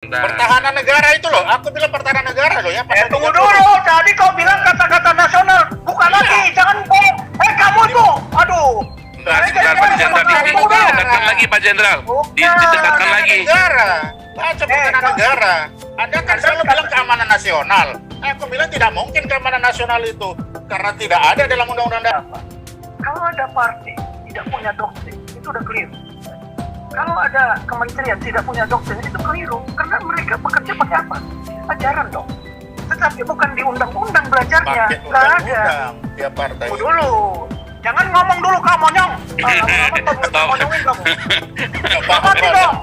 Pertahanan negara itu loh, aku bilang pertahanan negara loh ya. Tunggu dulu, tadi kau bilang kata-kata nasional, bukan lagi, jangan bohong. Kamu tuh, aduh. Sebentar Pak Jenderal, didekatkan lagi Pak Jenderal, didekatkan lagi. Negara, baca pertahanan negara. Anda kan selalu bilang keamanan nasional. Aku bilang tidak mungkin keamanan nasional itu karena tidak ada dalam undang-undang dasar. Kalau ada partai tidak punya doktrin, itu udah keliru. Kalau ada kementerian tidak punya doktrin, itu keliru. Karena mereka bekerja pakai apa? Ajaran dong. Tetapi bukan di undang-undang belajarnya. Pakai Nggak ada. undang-undang tiap partai. Tunggu dulu. Jangan ngomong dulu kamu monyong. Lama-lama monyongin kamu. Mati dong.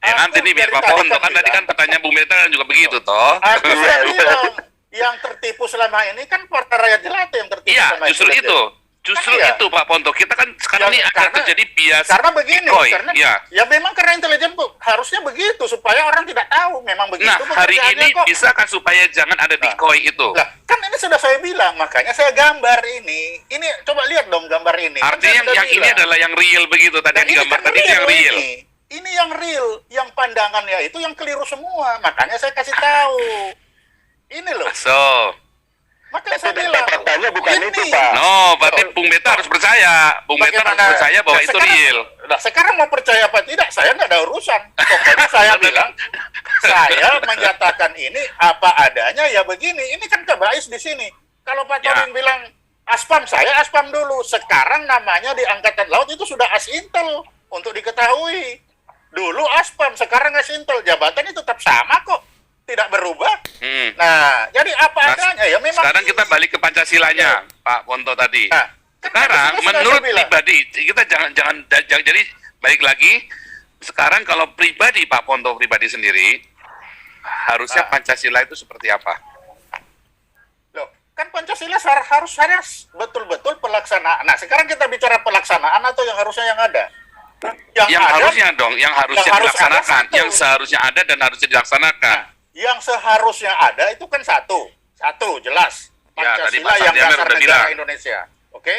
Ya nanti nih biar Pak Ponto kan tadi kan pertanyaan Bung Meta kan juga begitu toh. Aku sudah bilang yang tertipu selama ini kan partai rakyat jelata yang tertipu. Iya, selama justru ini. itu. Justru Kan iya. itu Pak Ponto. Kita kan sekarang Ya, ini akan terjadi bias. Karena begini, decoy. karena Ya. ya memang karena intelijen harusnya begitu supaya orang tidak tahu memang begitu. Nah, hari pekerjaannya ini kok. bisa kan supaya jangan ada decoy itu. Lah, kan ini sudah saya bilang, makanya saya gambar ini. Ini coba lihat dong gambar ini. Kan Artinya saya sudah yang ini bilang. adalah yang real begitu tadi Dan yang digambar kan tadi itu yang real. Ini yang real, yang pandangannya itu yang keliru semua. Makanya saya kasih tahu. Ini loh. So, Makanya saya bilang. faktanya bukan ini. itu, Pak. no, berarti Bung Beta harus percaya. Bung Beta harus Bagaimana? percaya bahwa Nah, itu sekarang- real. Nah, sekarang mau percaya apa tidak, saya nggak ada urusan. Pokoknya saya bilang, saya menyatakan ini apa adanya ya begini. Ini kan kebais di sini. Kalau Pak Ya. Torin bilang aspam, saya aspam dulu. Sekarang namanya di Angkatan Laut itu sudah asintel untuk diketahui. Dulu aspam, sekarang asintel. Jabatannya tetap sama kok, tidak berubah. Nah, jadi apa Nah, adanya ya memang. sekarang kita balik ke Pancasilanya, Pak Ponto tadi. Nah, kan Sekarang Pancasila sudah menurut saya bilang. pribadi kita jangan jadi balik lagi. Sekarang kalau pribadi Pak Ponto pribadi sendiri harusnya Pancasila itu seperti apa? Loh, kan Pancasila harus betul-betul pelaksanaan. Nah, sekarang kita bicara pelaksanaan atau yang harusnya yang ada? Yang harusnya dong, yang harusnya yang harus dilaksanakan, ada satu. yang seharusnya ada dan harusnya dilaksanakan. Nah, yang seharusnya ada itu kan satu jelas. Ya, tadi Pancasila Pak yang Sardiana dasar udah negara bilang. Indonesia. Oke?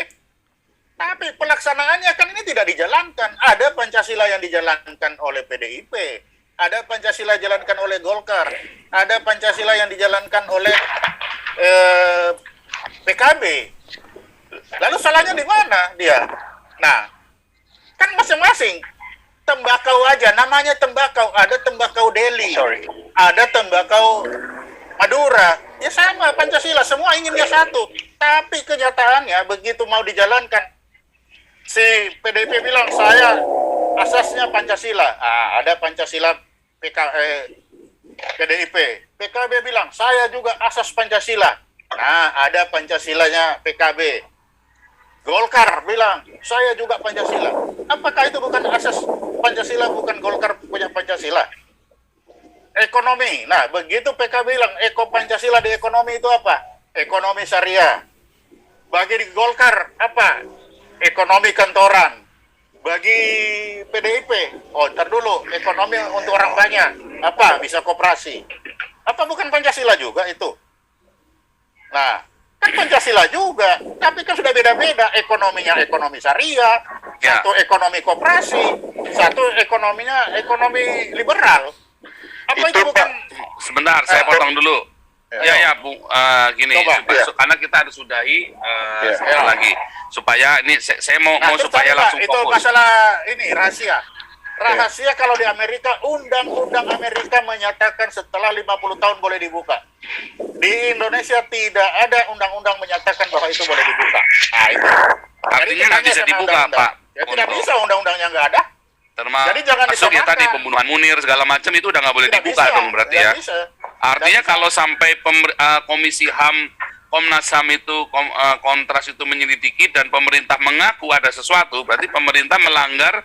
Tapi pelaksanaannya kan ini tidak dijalankan. Ada Pancasila yang dijalankan oleh PDIP, ada Pancasila dijalankan oleh Golkar, ada Pancasila yang dijalankan oleh PKB. Lalu salahnya di mana dia? Nah, kan masing-masing. Tembakau aja, namanya tembakau. Ada tembakau Delhi, ada tembakau Madura. Ya sama Pancasila, semua inginnya satu. Tapi kenyataannya begitu mau dijalankan, si PDIP bilang saya asasnya Pancasila. Ada Pancasila PDIP. PKB bilang saya juga asas Pancasila. Nah, ada Pancasilanya PKB. Golkar bilang, saya juga Pancasila. Apakah itu bukan asas Pancasila, bukan Golkar punya Pancasila? Ekonomi. Nah, begitu PKB bilang, Pancasila di ekonomi itu apa? Ekonomi syariah. Bagi di Golkar, apa? Ekonomi kantoran. Bagi PDIP, ntar dulu, ekonomi untuk orang banyak. Apa? Bisa koperasi. Apa bukan Pancasila juga itu? Nah, kan Pancasila juga, tapi kan sudah beda-beda. Ekonominya ekonomi syariah, satu ekonomi koperasi, satu ekonominya ekonomi liberal. Apa itu bukan? Sebentar, saya potong dulu. Ya, Bu, gini, Coba, karena kita harus sudahi sekali lagi, supaya ini saya mau terus supaya tadi, Pak, langsung itu fokus. masalah ini rahasia. Rahasia kalau di Amerika, undang-undang Amerika menyatakan setelah 50 tahun boleh dibuka. Di Indonesia tidak ada undang-undang menyatakan bahwa itu boleh dibuka. Nah, itu. Artinya nggak bisa dibuka, Pak. Ya tidak Untuk- bisa, undang-undangnya nggak ada. Jadi jangan Masuk ya disamakan. tadi pembunuhan Munir segala macam itu udah nggak boleh Tidak dibuka bisa, dong berarti tidak ya. bisa. Artinya Tidak bisa. kalau sampai Komisi HAM, Komnas HAM itu kontras itu menyelidiki dan pemerintah mengaku ada sesuatu, berarti pemerintah melanggar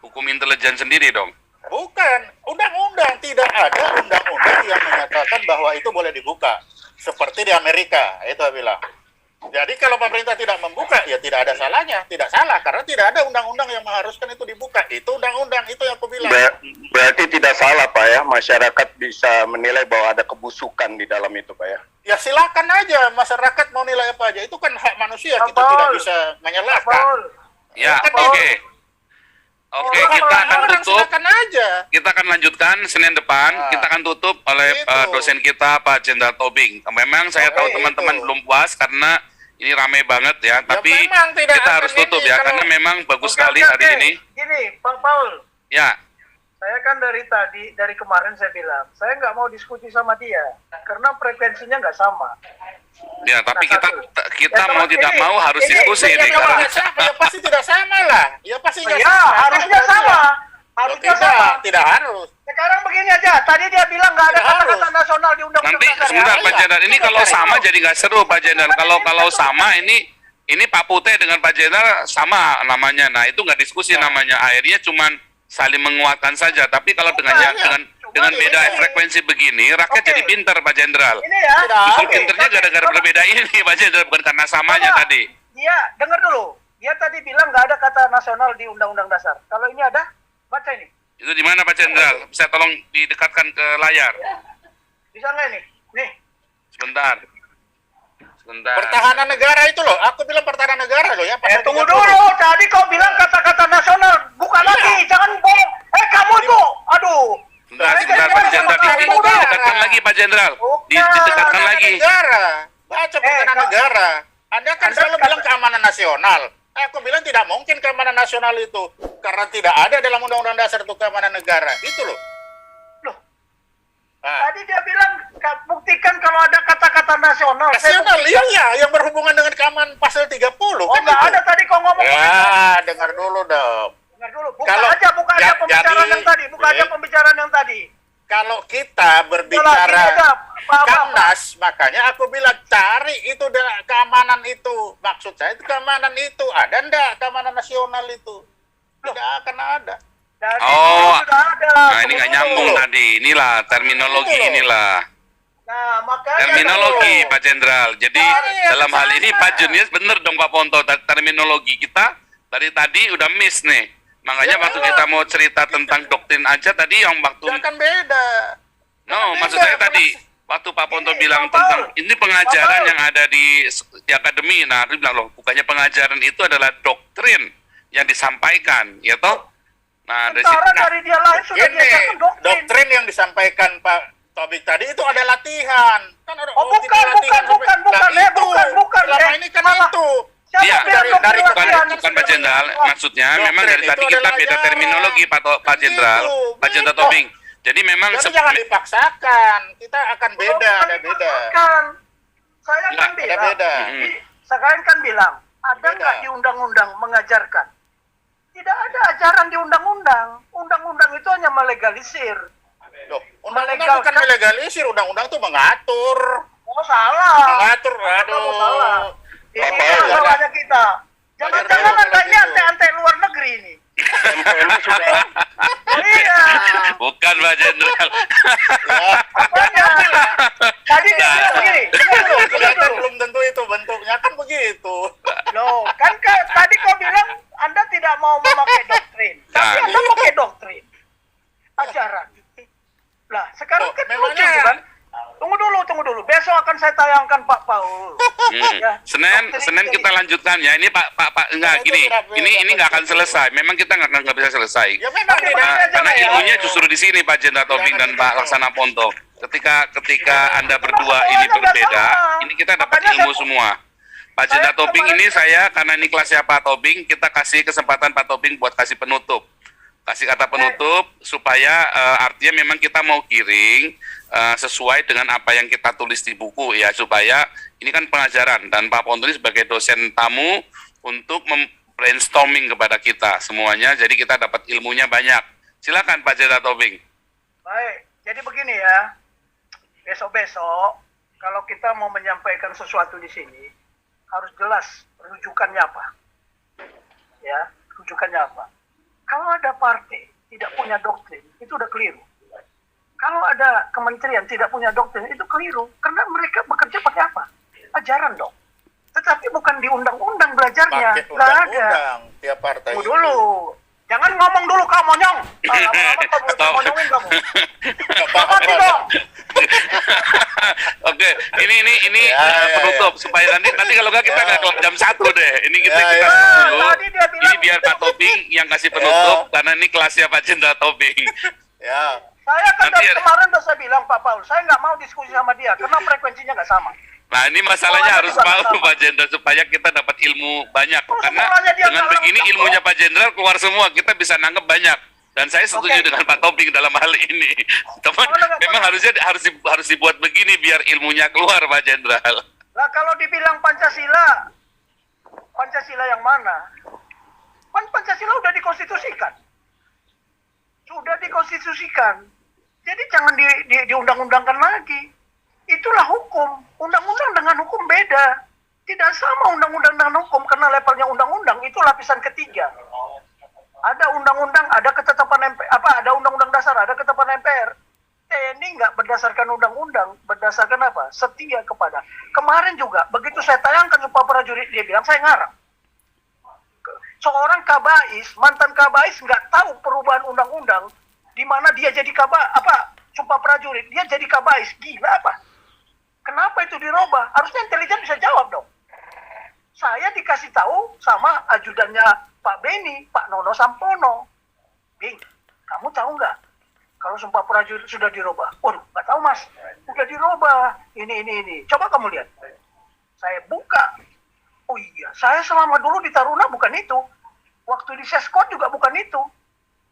hukum intelijen sendiri dong. Bukan, undang-undang. Tidak ada undang-undang yang menyatakan bahwa itu boleh dibuka. Seperti di Amerika, itu saya bilang. Jadi kalau pemerintah tidak membuka, ya tidak ada salahnya. Tidak salah, karena tidak ada undang-undang yang mengharuskan itu dibuka. Itu undang-undang, itu yang aku bilang. Berarti tidak salah, Pak. Pak ya, masyarakat bisa menilai bahwa ada kebusukan di dalam itu Pak ya. Ya silakan aja masyarakat mau nilai apa aja. Itu kan hak manusia, kita Betul. tidak bisa menyalahkan. Betul. Ya, Betul. oke. Oke, kita akan Orang tutup. silakan aja. Kita akan lanjutkan Senin depan. Nah, Kita akan tutup oleh itu. dosen kita Pak Jenderal Tobing. Memang saya tahu Oke, teman-teman itu. belum puas karena ini ramai banget ya. Tapi memang tidak kita akan harus tutup ini ya kalau- karena memang bagus Oke, sekali oke, hari oke. ini. Gini, Pak Paul, Ya, saya kan dari kemarin saya bilang, saya nggak mau diskusi sama dia karena frekuensinya nggak sama. ya. Tapi Nah, kita satu. kita Ya, mau sama- tidak ini- mau harus ini- diskusi ini- nih ini- karena Tidak sama, ya pasti tidak sama lah. Ya pasti nggak Ya, sama. harusnya Kan sama. tidak. Harusnya tidak, sama. tidak harus. Sekarang begini aja, tadi dia bilang nggak ada Tidak kata-kata harus. nasional di undang-undang nanti dasar. sebentar Ya, Pak Jenderal. Ini iya. kalau Iya. sama jadi nggak seru Pak Jenderal. Kalau sama ini Pak Pute dengan Pak Jenderal sama namanya. Nah itu nggak diskusi namanya. Akhirnya cuman saling menguatkan saja. Tapi kalau dengan dengan beda frekuensi begini, rakyat Oke. jadi pinter Pak Jenderal. Ini ya. Tidak. Justru Oke. pinternya gara-gara berbeda ini Pak Jenderal, bukan karena samanya Coba, tadi. Dia dengar dulu. Dia tadi bilang nggak ada kata nasional di undang-undang dasar. Kalau ini ada, baca ini. Itu di mana Pak Jenderal? Bisa tolong didekatkan ke layar. Bisa nggak ini? Nih. Sebentar. Sebentar. Pertahanan negara itu loh. Aku bilang pertahanan negara loh ya. pasal Tunggu 30. dulu. Tadi kau bilang kata-kata nasional. Buka lagi. Jangan bohong. Kamu tuh. Aduh. Sebentar Pak Jenderal. Didekatkan lagi Pak Jenderal. Didekatkan Pertahanan lagi. negara. Baca pertahanan Kau- negara. Anda kan Anda selalu kata- bilang keamanan nasional. Aku bilang tidak mungkin keamanan nasional itu. Karena tidak ada dalam undang-undang dasar itu keamanan negara. Itu loh. Loh. Nah, Tadi dia bilang buktikan kalau ada kata-kata nasional. Saya nasional, buktikan. iya, yang berhubungan dengan keamanan pasal 30. Oh, kan nggak itu. ada tadi kau ngomong begitu. Ya, dengar dulu dong. Dengar dulu. Buka Kalau- aja pembicaraan jadi- yang tadi. Buka aja Nih. pembicaraan yang tadi. Kalau kita Ini berbicara ada apa-apa. Kamnas, makanya aku bilang cari itu keamanan itu. Maksud saya itu keamanan itu. Ada enggak keamanan nasional itu? Tidak akan ada. Dari Oh, dulu sudah ada. Nah ini nggak nyambung tadi. Inilah terminologi Betul. inilah. Nah, makanya Terminologi dulu. Pak Jenderal. Jadi Cari yang dalam hal ini sama. Pak Junius bener dong Pak Ponto. Terminologi kita dari tadi udah miss nih. Makanya Ya, waktu memang. kita mau cerita tentang doktrin aja tadi yang waktu Tidak akan beda. no Beda, maksud saya karena- tadi waktu Pak Ponto Ini, bilang Pak Paul. tentang ini pengajaran Pak Paul. yang ada di akademi. Nah, dia bilang loh bukannya pengajaran itu adalah doktrin yang disampaikan, ya toh? Nah, dari Sementara situ. dari dia lain sudah Gini, diajarkan doktrin. doktrin yang disampaikan Pak Tobik tadi itu ada latihan. Kan ada Oh, bukan, kita latihan bukan, sampai- bukan, Nah, itu. bukan. Selama ini kan Malah. itu. Siapa Iya, bilang dari- doktrin dari- bukan, latihan? bukan Pak Jenderal, maksudnya Doktrin memang dari itu tadi kita adalah beda ajaran. terminologi Pak Jenderal, Begitu, Pak Jenderal beda. Tobing. Jadi memang Jadi jangan dipaksakan. Kita akan beda, Oh, ada beda. bukan. Saya Ya, kan ada bilang, beda. sekarang kan bilang, ada Beda. nggak di undang-undang mengajarkan? Tidak ada ajaran di undang-undang. Undang-undang itu hanya melegalisir. Loh, undang-undang Melegalkan. bukan melegalisir, undang-undang itu mengatur. Oh, salah. Mengatur, Kamu aduh. salah. Ini Apa kan ya? salahnya kita. Jangan-jangan Belajar dulu anda ini kalau gitu. ante-ante luar negeri ini. MPN sudah Iya. bukan Pak Jenderal. Ya, Makanya. Tadi dia bilang begini. Dengar dulu, dengar kelihatan dulu. belum tentu itu bentuknya kan begitu. Loh, kan tadi kau bilang Anda tidak mau memakai doktrin. Tapi Nah. Anda pakai doktrin. Ajaran. Lah, sekarang Loh, kan memangnya- lucu kan? Tunggu dulu. Besok akan saya tayangkan Pak Paul. Ya. Senin kita lanjutkan ya. Ini Pak enggak Itu gini. tidak boleh, Ini nggak akan begitu. selesai. Memang kita nggak bisa selesai. Ya memang Tapi tidak. makanya Karena jangan ya. ilmunya justru di sini Pak Jenderal Tobing dan Pak Laksana Ponto. Ketika Anda berdua ini Semuanya nggak berbeda, sama. ini kita dapat Makanya ilmu saya- semua. Pak Jenderal Saya Tobing kemarin- ini karena ini kelasnya Pak Tobing, kita kasih kesempatan Pak Tobing buat kasih penutup. Kasih kata penutup supaya artinya memang kita mau giring sesuai dengan apa yang kita tulis di buku ya, supaya ini kan pengajaran dan Pak Ponto ini sebagai dosen tamu untuk brainstorming kepada kita semuanya, jadi kita dapat ilmunya banyak. Silakan Pak Jenderal Tobing. Baik, jadi begini ya. Besok-besok kalau kita mau menyampaikan sesuatu di sini harus jelas rujukannya apa. Ya, rujukannya apa. Kalau ada partai tidak punya doktrin, itu udah keliru. Kalau ada kementerian tidak punya doktrin, itu keliru. Karena mereka bekerja pakai apa? Ajaran dong. Tetapi bukan di undang-undang belajarnya. Pakai Nggak ada. undang-undang tiap partai. Tunggu itu. dulu. Jangan ngomong dulu kamu monyong. Lama-lama kamu Stop. monyongin kamu. Paham, Mati Pak. dong. Oke, ini Ya. penutup supaya nanti kalau nggak kita nggak kelar jam 1 deh. Ini kita Ya, kita ya. tutup dulu. Tadi dia bilang- Ini biar Pak Tobing yang kasih penutup karena ini kelasnya Pak Jenderal Tobing. Ya. Saya kan Nanti dari ada- kemarin udah saya bilang Pak Paul, saya nggak mau diskusi sama dia karena frekuensinya nggak sama. Nah ini masalahnya Semuanya harus juga mau sama. Pak Jenderal supaya kita dapat ilmu banyak Oh, karena semuanya dia dengan dalam begini campuran. ilmunya Pak Jenderal keluar semua kita bisa nangkep banyak dan saya setuju Oke. dengan Pak Tobing dalam hal ini. Teman Mana, memang mana? harusnya harus dibuat begini biar ilmunya keluar Pak Jenderal. Lah kalau dibilang Pancasila, Pancasila yang mana? Kan Pancasila udah dikonstitusikan. Sudah dikonstitusikan. Jadi jangan diundang-undangkan lagi. Itulah hukum. Undang-undang dengan hukum beda. Tidak sama undang-undang dengan hukum karena levelnya undang-undang itu lapisan ketiga. Ada undang-undang, ada ketetapan MPR, ada undang-undang dasar, ada ketetapan MPR. TNI nggak berdasarkan undang-undang, berdasarkan apa? Setia kepada. Kemarin juga, begitu saya tayangkan Sumpah Prajurit, dia bilang saya ngarang. Seorang kabais, mantan kabais nggak tahu perubahan undang-undang, di mana dia jadi Sumpah Prajurit, dia jadi kabais, gila apa? Kenapa itu dirubah? Harusnya intelijen bisa jawab dong. Saya dikasih tahu sama ajudannya Pak Beni, Pak Nono Sampono. Bing, kamu tahu nggak kalau Sumpah Prajurit sudah dirubah? Waduh, nggak tahu mas, udah dirubah. Ini. Coba kamu lihat. Saya buka. Oh iya, saya selama dulu di Taruna bukan itu. Waktu di Seskot juga bukan itu.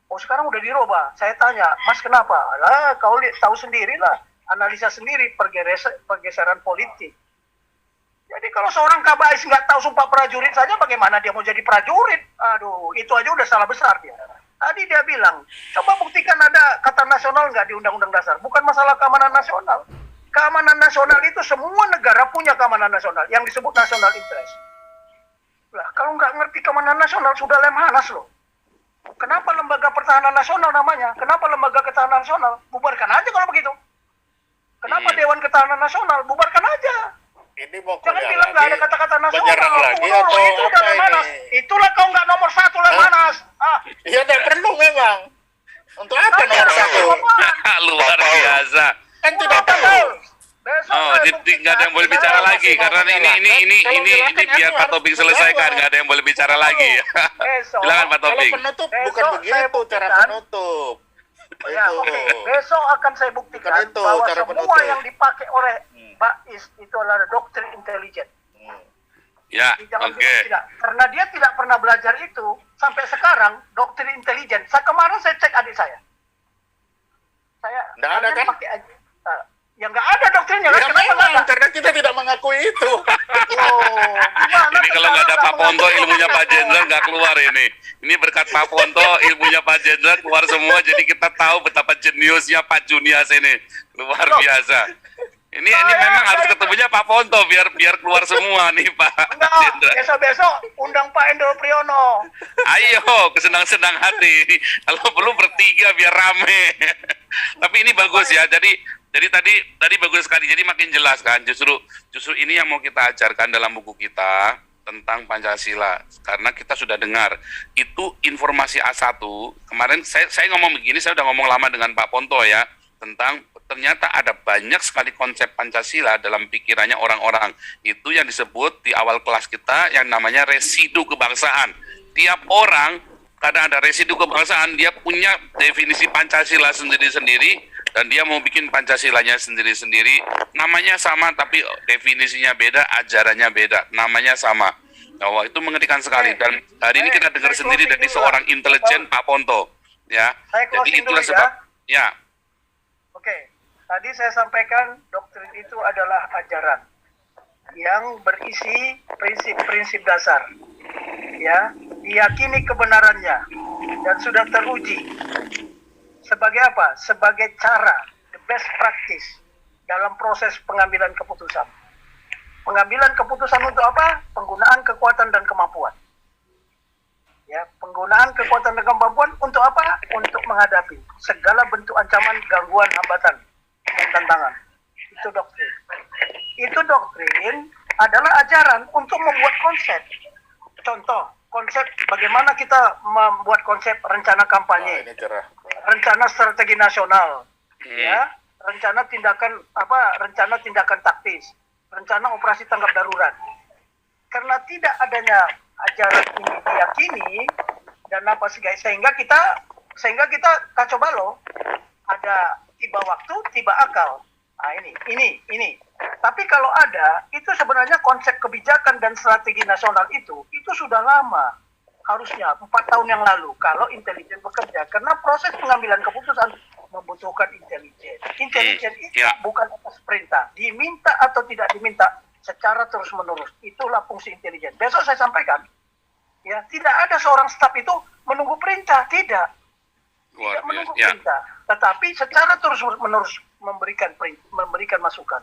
Oh sekarang udah dirubah. Saya tanya, mas kenapa? Lah, kau tahu sendiri lah. Analisa sendiri pergeseran politik. Jadi kalau seorang kabais nggak tahu Sumpah Prajurit saja, bagaimana dia mau jadi prajurit? Aduh, itu aja udah salah besar dia. Tadi dia bilang, coba buktikan ada kata nasional nggak di Undang-Undang Dasar. Bukan masalah keamanan nasional. Keamanan nasional itu semua negara punya keamanan nasional yang disebut national interest. Lah, kalau nggak ngerti keamanan nasional sudah lemhanas loh. Kenapa Lembaga Pertahanan Nasional namanya? Kenapa Lembaga Ketahanan Nasional? Bubarkan aja kalau begitu. Kenapa Dewan Ketahanan Nasional? Bubarkan aja. Ini mau Jangan kuliah bilang nggak ada lagi, kata-kata nasional. menyerang lagi Tunggu dulu, atau itu udah apa lemhanas. ini? Itulah kau nggak nomor 1 lemhanas. Iya, tidak perlu memang. Untuk apa Tanya nomor dong, 1? apaan? Luar biasa. Kan tidak Udah, perlu. Besok Oh, saya jadi nggak ada yang boleh buktikan. bicara Saya lagi masih karena mau ini menyalahkan. Kalau biar menyalahkan, Pak harus Tobing selesaikan, menjawab. nggak ada yang boleh bicara lagi. Besok. Silakan Pak Kalau Tobing. penutup Besok bukan saya begitu cara buktikan. penutup. Ya, Itu. oke. Besok akan saya buktikan Bukan itu bahwa cara semua penutup. yang dipakai oleh Bais itu adalah doktrin intelijen. Hmm. Ya, Jadi jangan oke. bilang tidak. Karena dia tidak pernah belajar itu sampai sekarang doktrin intelijen. Kemarin saya cek adik saya. Nggak ada, kalian kan? pakai aja. Ya nggak ada doktrinnya kan? Ya Kenapa nggak memang, ada? karena kita tidak mengakui itu. Oh, gimana Ini kalau nggak ada sekarang Pak Ponto, mengakui? ilmunya Pak Jenderal nggak keluar ini. Ini berkat Pak Ponto, ilmunya Pak Jenderal keluar semua, jadi kita tahu betapa jeniusnya Pak Junias ini. Luar biasa. Ini memang harus ketemunya Pak Ponto biar keluar semua nih Pak Enggak, Jenderal. besok-besok undang Pak Endro Priyono. Ayo, kesenang-senang hati. Kalau perlu bertiga biar rame. Tapi ini bagus ya. Jadi tadi bagus sekali. Jadi makin jelas kan. Justru ini yang mau kita ajarkan dalam buku kita tentang Pancasila. Karena kita sudah dengar itu informasi A1. Kemarin saya ngomong begini, saya udah ngomong lama dengan Pak Ponto ya, tentang ternyata ada banyak sekali konsep Pancasila dalam pikirannya orang-orang. Itu yang disebut di awal kelas kita yang namanya residu kebangsaan. Tiap orang, kadang ada residu kebangsaan, dia punya definisi Pancasila sendiri-sendiri, dan dia mau bikin Pancasilanya sendiri-sendiri. Namanya sama, tapi definisinya beda, ajarannya beda. Namanya sama. Nah, itu mengerikan sekali. Dan hari ini kita dengar sendiri dari seorang intelijen, Pak Ponto. Ya, Saya jadi closing itulah dulu sebab. Ya, Oke, tadi saya sampaikan doktrin itu adalah ajaran yang berisi prinsip-prinsip dasar, ya, diyakini kebenarannya dan sudah teruji sebagai apa? Sebagai cara, the best practice dalam proses pengambilan keputusan. Pengambilan keputusan untuk apa? Penggunaan kekuatan dan kemampuan. Ya, penggunaan kekuatan dan kemampuan untuk apa? Untuk menghadapi segala bentuk ancaman, gangguan, hambatan, dan tantangan. Itu doktrin. Itu doktrin adalah ajaran untuk membuat konsep. Contoh, konsep bagaimana kita membuat konsep rencana kampanye, Ini cerah. rencana strategi nasional, ya, rencana tindakan taktis, rencana operasi tanggap darurat. Karena tidak adanya ajaran ini diyakini dan sehingga kita kacau balau, ada tiba waktu, tiba akal. Nah, ini. Tapi kalau ada, itu sebenarnya konsep kebijakan dan strategi nasional itu sudah lama. Harusnya 4 tahun yang lalu, kalau intelijen bekerja. Karena proses pengambilan keputusan membutuhkan intelijen. Intelijen itu bukan atas perintah. Diminta atau tidak diminta, secara terus-menerus. Itulah fungsi intelijen. Besok saya sampaikan, ya, tidak ada seorang staf itu menunggu perintah, tidak menunggu perintah, tetapi secara terus-menerus memberikan masukan.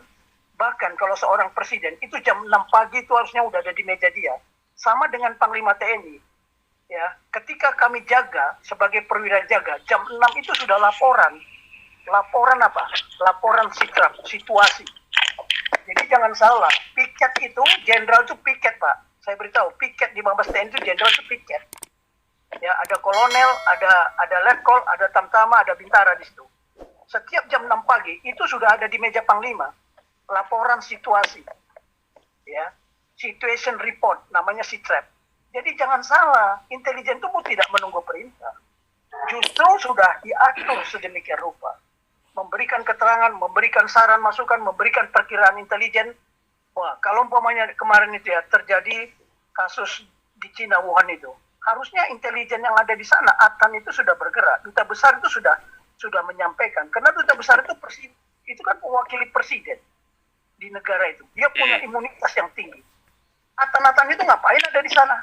Bahkan kalau seorang presiden itu jam 6 pagi itu harusnya udah ada di meja dia, sama dengan Panglima TNI. Ya, ketika kami jaga sebagai perwira jaga, jam 6 itu sudah laporan apa? Laporan situasi. Jadi jangan salah, piket itu, jenderal itu piket, Pak. Saya beritahu, piket di Mabes TNI itu jenderal itu piket. Ya, ada kolonel, ada letkol, ada tamtama, ada bintara di situ. Setiap jam 6 pagi itu sudah ada di meja Panglima laporan situasi. Ya, situation report, namanya SITREP. Jadi jangan salah, intelijen itu tidak menunggu perintah. Justru sudah diatur sedemikian rupa. Memberikan keterangan, memberikan saran, masukan, memberikan perkiraan intelijen. Wah, kalau umpamanya kemarin itu ya terjadi kasus di Cina, Wuhan itu, harusnya intelijen yang ada di sana, ATAN itu sudah bergerak. Duta besar itu sudah menyampaikan. Karena duta besar itu kan mewakili presiden di negara itu. Dia punya imunitas yang tinggi. ATAN itu ngapain ada di sana?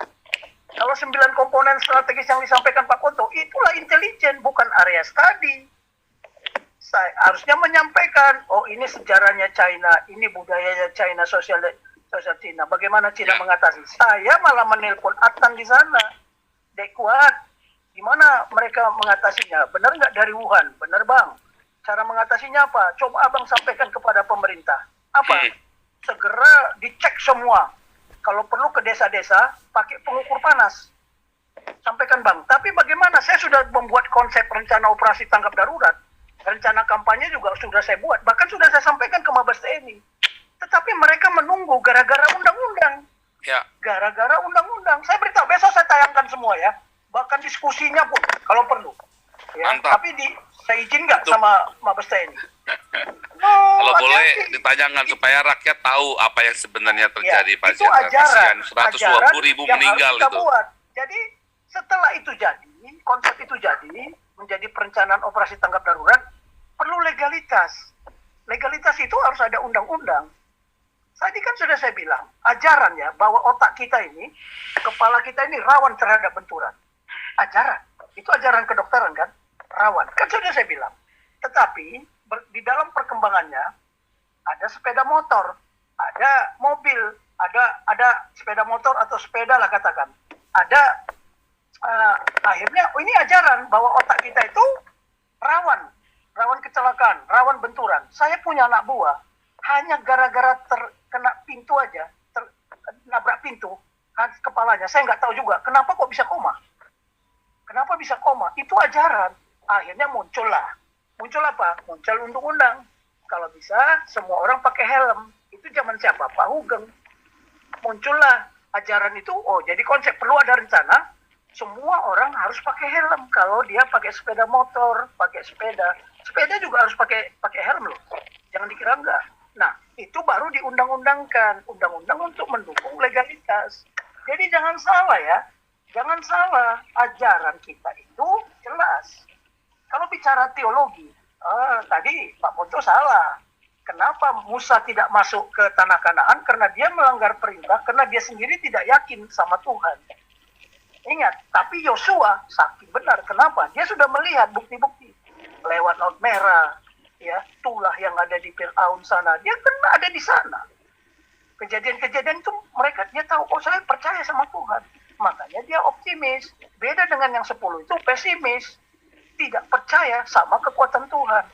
Kalau 9 komponen strategis yang disampaikan Pak Konto, itulah intelijen, bukan area study. Saya harusnya menyampaikan, oh ini sejarahnya China, ini budayanya China, sosial China, bagaimana China mengatasi. Saya malah menelpon ATAN di sana. Dek Kuat, gimana mereka mengatasinya? Benar nggak dari Wuhan? Benar Bang. Cara mengatasinya apa? Coba Abang sampaikan kepada pemerintah. Apa? Segera dicek semua. Kalau perlu ke desa-desa, pakai pengukur panas. Sampaikan Bang. Tapi bagaimana? Saya sudah membuat konsep rencana operasi tanggap darurat. Rencana kampanye juga sudah saya buat. Bahkan sudah saya sampaikan ke Mabes TNI. Tetapi mereka menunggu gara-gara undang-undang. Ya. Gara-gara undang-undang. Saya beritahu, besok saya tayangkan semua ya. Bahkan diskusinya pun, kalau perlu. Ya. Mantap. Tapi saya izin nggak sama Mabes TNI? Kalau boleh ditanyakan supaya rakyat tahu apa yang sebenarnya terjadi, Pak Itu ajaran 120.000 yang meninggal harus kita itu. buat. Jadi setelah itu jadi, konsep itu jadi, menjadi perencanaan operasi tanggap darurat, perlu legalitas. Legalitas itu harus ada undang-undang. Tadi kan sudah saya bilang, ajaran ya, bahwa otak kita ini, kepala kita ini rawan terhadap benturan. Ajaran. Itu ajaran kedokteran kan? Rawan. Kan sudah saya bilang. Tetapi, di dalam perkembangannya, ada sepeda motor, ada mobil, ada sepeda motor atau sepeda lah katakan. Ada, akhirnya, ini ajaran bahwa otak kita itu rawan kecelakaan, rawan benturan. Saya punya anak buah, hanya gara-gara terkena pintu aja, nabrak pintu, kepalanya, saya nggak tahu juga, kenapa kok bisa koma? Kenapa bisa koma? Itu ajaran. Akhirnya muncul apa? Muncul undang-undang. Kalau bisa, semua orang pakai helm. Itu zaman siapa? Pak Hugeng. Muncullah ajaran itu, oh jadi konsep perlu ada rencana, semua orang harus pakai helm. Kalau dia pakai sepeda motor, pakai sepeda. Sepeda juga harus pakai helm loh. Jangan dikira enggak. Nah, itu baru diundang-undangkan. Undang-undang untuk mendukung legalitas. Jadi jangan salah ya. Jangan salah. Ajaran kita itu jelas. Kalau bicara teologi, tadi Pak Ponto salah. Kenapa Musa tidak masuk ke tanah Kanaan? Karena dia melanggar perintah, karena dia sendiri tidak yakin sama Tuhan. Ingat, tapi Yosua saksi benar. Kenapa? Dia sudah melihat bukti-bukti. Lewat Laut Merah, ya, tulah yang ada di Fir'aun sana. Dia kan ada di sana. Kejadian-kejadian itu dia tahu, oh saya percaya sama Tuhan. Makanya dia optimis. Beda dengan yang 10 itu pesimis. Tidak percaya sama kekuatan Tuhan.